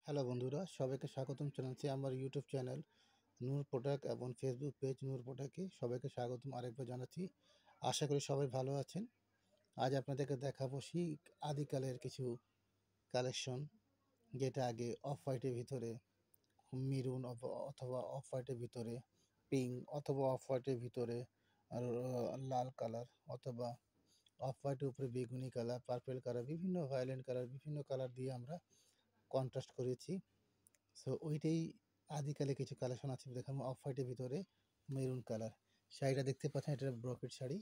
Hello বন্ধুরা, সবাইকে স্বাগতম জানাচ্ছি আমার ইউটিউব চ্যানেল নূর প্রোডাক্ট এবং ফেসবুক পেজ নূর প্রোডাক্টে সবাইকে স্বাগতম আরেকবার জানাচ্ছি। আশা করি সবাই ভালো আছেন। আজ আপনাদেরকে দেখাবো সেই আদিকালের কিছু কালেকশন, যেটা আগে অফ হোয়াইটের ভিতরে মেরুন অথবা অফ হোয়াইটের ভিতরে পিঙ্ক অথবা অফ হোয়াইটের ভিতরে আর লাল কালার অথবা অফ হোয়াইটের উপরে বেগুনি কালার, পার্পেল কালার, বিভিন্ন ভায়োলেট কালার, বিভিন্ন কালার দিয়ে আমরা কন্ট্রাস্ট করেছি। সো ওইটাই আদিকালে কিছু কালেকশন আছে দেখাবো। অফ হোয়াইটের ভিতরে মেরুন কালার শাড়িটা দেখতে পাচ্ছেন, এটা ব্রকেট শাড়ি।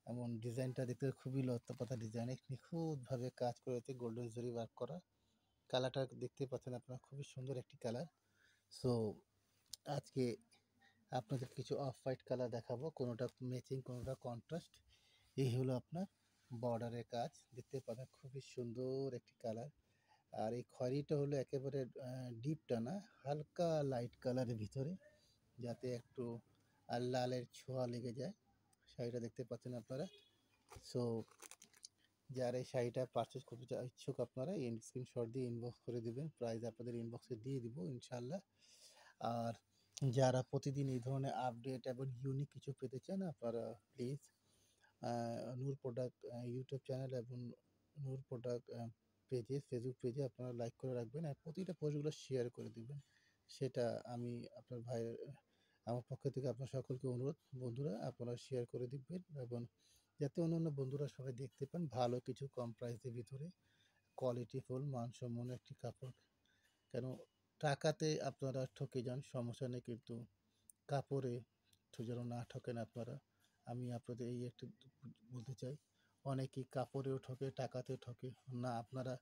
এমন ডিজাইনটা দেখতে খুবই লতাপাতা ডিজাইন, নিখুঁতভাবে কাজ করেছে, গোল্ডেন জরি ওয়ার্ক করা। কালারটা দেখতে পাচ্ছেন আপনারা, খুবই সুন্দর একটি কালার। সো আজকে আপনাদের কিছু অফ হোয়াইট কালার দেখাবো, কোনোটা ম্যাচিং কোনোটা কন্ট্রাস্ট। এই হলো আপনার বর্ডারের কাজ, দেখতে পাচ্ছেন খুবই সুন্দর একটি কালার। আর এই খয়েরিটা হলো একেবারে ডিপটা না, হালকা লাইট কালারের ভিতরে, যাতে একটু লালের ছোঁয়া লেগে যায়। শাড়িটা দেখতে পাচ্ছেন আপনারা। সো যারা এই শাড়িটা পারচেস করতে ইচ্ছুক আপনারা স্ক্রিনশট দিয়ে ইনবক্স করে দেবেন, প্রাইস আপনাদের ইনবক্সে দিয়ে দিব ইনশাল্লাহ। আর যারা প্রতিদিন এই ধরনের আপডেট এবং ইউনিক কিছু পেতে চান, আপনারা please Noor product YouTube channel এবং নূর প্রোডাক্ট পেজে, ফেসবুক পেজে আপনারা লাইক করে রাখবেন আর প্রতিটা পোস্টগুলো শেয়ার করে দিবেন। সেটা আমি আপনার ভাইয়ের আমার পক্ষ থেকে আপনার সকলকে অনুরোধ, বন্ধুরা আপনারা শেয়ার করে দিবেন এবং যাতে অন্যান্য বন্ধুরা সবাই দেখতে পান ভালো কিছু কম প্রাইসের ভিতরে কোয়ালিটিফুল মানসম্পন্ন একটি কাপড়। কেন টাকাতে আপনারা ঠকে যান সমস্যা নেই, কিন্তু কাপড়ে যেন না ঠকেন আপনারা। আমি আপনাদের এই একটু বলতে চাই, অনেকেই কাপড়েও ঠকে, টাকাতেও ঠকে। না, আপনারা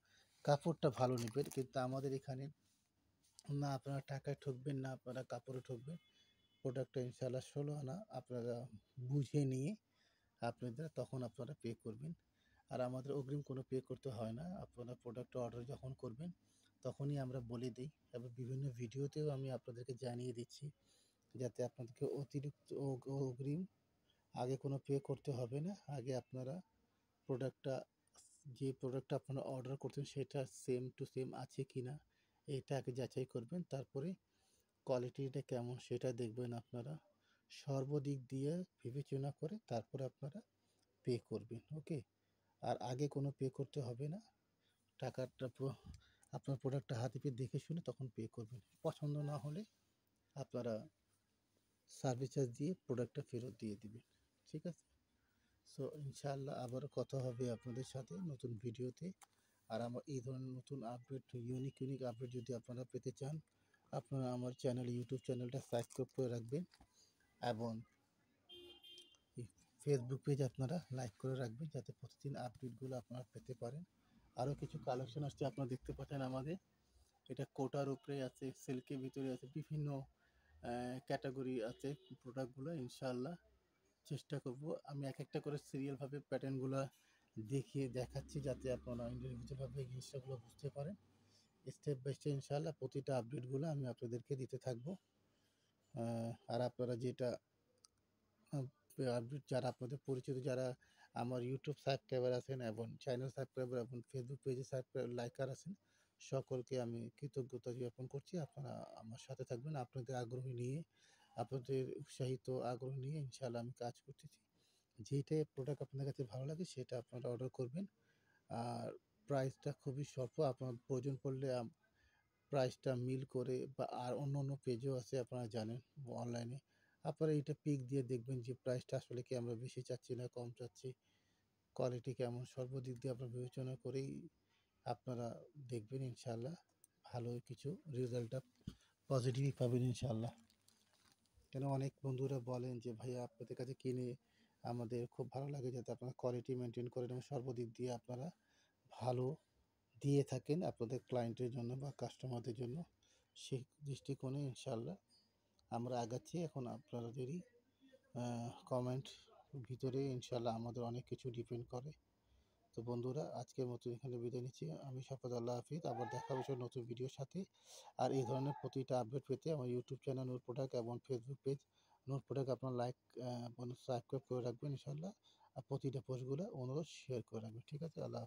কাপড়টা ভালো নেবেন, কিন্তু আমাদের এখানে না আপনারা টাকায় ঠকবেন, না আপনারা কাপড়ে ঠকবেন। প্রোডাক্টটা ইনশাআল্লাহ 16 আনা আপনারা বুঝে নিয়ে তখন আপনারা পে করবেন। আর আমাদের অগ্রিম কোনো পে করতে হয় না। আপনারা প্রোডাক্টটা অর্ডার যখন করবেন তখনই আমরা বলে দিই এবং বিভিন্ন ভিডিওতেও আমি আপনাদেরকে জানিয়ে দিচ্ছি, যাতে আপনাদেরকে অতিরিক্ত অগ্রিম আগে কোনো পে করতে হবে না। আগে আপনারা প্রোডাক্টটা, যে প্রোডাক্টটা আপনারা অর্ডার করছেন সেটা সেম টু সেম আছে কি না এটা আগে যাচাই করবেন। তারপরে কোয়ালিটিটা কেমন সেটা দেখবেন আপনারা। সর্বদিক দিয়ে বিবেচনা করে তারপরে আপনারা পে করবেন, ওকে? আর আগে কোনো পে করতে হবে না। টাকাটা আপনার প্রোডাক্টটা হাতে পেয়ে দেখে শুনে তখন পে করবেন। পছন্দ না হলে আপনারা সার্ভিস চার্জ দিয়ে প্রোডাক্টটা ফেরত দিয়ে দিবেন, ঠিক আছে? সো ইনশাআল্লাহ আবারও কথা হবে আপনাদের সাথে নতুন ভিডিওতে। আর আমার এই ধরনের নতুন আপডেট, ইউনিক আপডেট যদি আপনারা পেতে চান, আপনারা আমার চ্যানেল, ইউটিউব চ্যানেলটা সাবস্ক্রাইব করে রাখবেন এবং ফেসবুক পেজ আপনারা লাইক করে রাখবেন, যাতে প্রতিদিন আপডেটগুলো আপনারা পেতে পারেন। আরও কিছু কালেকশন আসছে, আপনারা দেখতে পাচ্ছেন আমাদের। এটা কোটার উপরে আছে, সিল্কের ভিতরে আছে, বিভিন্ন ক্যাটাগরি আছে প্রোডাক্টগুলো। ইনশাআল্লাহ চেষ্টা করব আমি এক একটা করে সিরিয়ালভাবে প্যাটার্নগুলো দেখাচ্ছি, যাতে আপনারা ইন্ডিভিজুয়ালভাবে এই জিনিসটাগুলো বুঝতে পারেন। স্টেপ বাই স্টেপ ইনশাআল্লাহ প্রতিটা আপডেটগুলো আমি আপনাদেরকে দিতে থাকবো। আর আপনারা যেটা আপডেট, যারা আপনাদের পরিচিত, যারা আমার ইউটিউব সাবস্ক্রাইবার আছেন এবং চ্যানেল সাবস্ক্রাইবার এবং ফেসবুক পেজে সাবস্ক্রাইব লাইকার আছেন, সকলকে আমি কৃতজ্ঞতা জ্ঞাপন করছি। আপনারা আমার সাথে থাকবেন, আপনাদের আগ্রহ নিয়ে, আপনাদের উৎসাহিত আগ্রহ নিয়ে ইনশাআল্লাহ আমি কাজ করতেছি। যেইটা প্রোডাক্ট আপনাদের কাছে ভালো লাগে সেটা আপনারা অর্ডার করবেন। আর প্রাইসটা খুবই স্বল্প, আপনার প্রয়োজন পড়লে প্রাইসটা মিল করে বা আর অন্য পেজও আছে আপনারা জানেন অনলাইনে। আপনারা এটা পিক দিয়ে দেখবেন যে প্রাইসটা আসলে কি আমরা বেশি চাচ্ছি না কম চাচ্ছি, কোয়ালিটি কেমন, সর্বদিক দিয়ে আপনারা বিবেচনা করেই আপনারা দেখবেন ইনশাআল্লাহ ভালো কিছু রেজাল্টটা পজিটিভই পাবেন ইনশাআল্লাহ। কেন অনেক বন্ধুরা বলেন যে ভাইয়া আপনাদের কাছে কিনে আমাদের খুব ভালো লাগে, যাতে আপনারা কোয়ালিটি মেনটেন করেন এবং সর্বদিক দিয়ে আপনারা ভালো দিয়ে থাকেন আপনাদের ক্লায়েন্টের জন্য বা কাস্টমারদের জন্য। সেই দৃষ্টিকোণে ইনশাআল্লাহ আমরা আগাচ্ছি। এখন আপনাদেরই কমেন্ট ভিতরে ইনশাআল্লাহ আমাদের অনেক কিছু ডিপেন্ড করে। তো বন্ধুরা, আজকের মতো এখানে বিদায় নিচ্ছি। আমি শফাত, আল্লাহ হাফিজ। আবার দেখা হবে নতুন ভিডিওর সাথে। আর এই ধরনের প্রতিটা আপডেট পেতে আমার ইউটিউব চ্যানেল নূর প্রোডাক্ট এবং ফেসবুক পেজ নূর প্রোডাক্ট আপনার লাইক এবং সাবস্ক্রাইব করে রাখবেন ইনশাআল্লাহ। আর প্রতিটা পোস্টগুলো অনুরোধ শেয়ার করে রাখবেন, ঠিক আছে? আল্লাহ হাফিজ।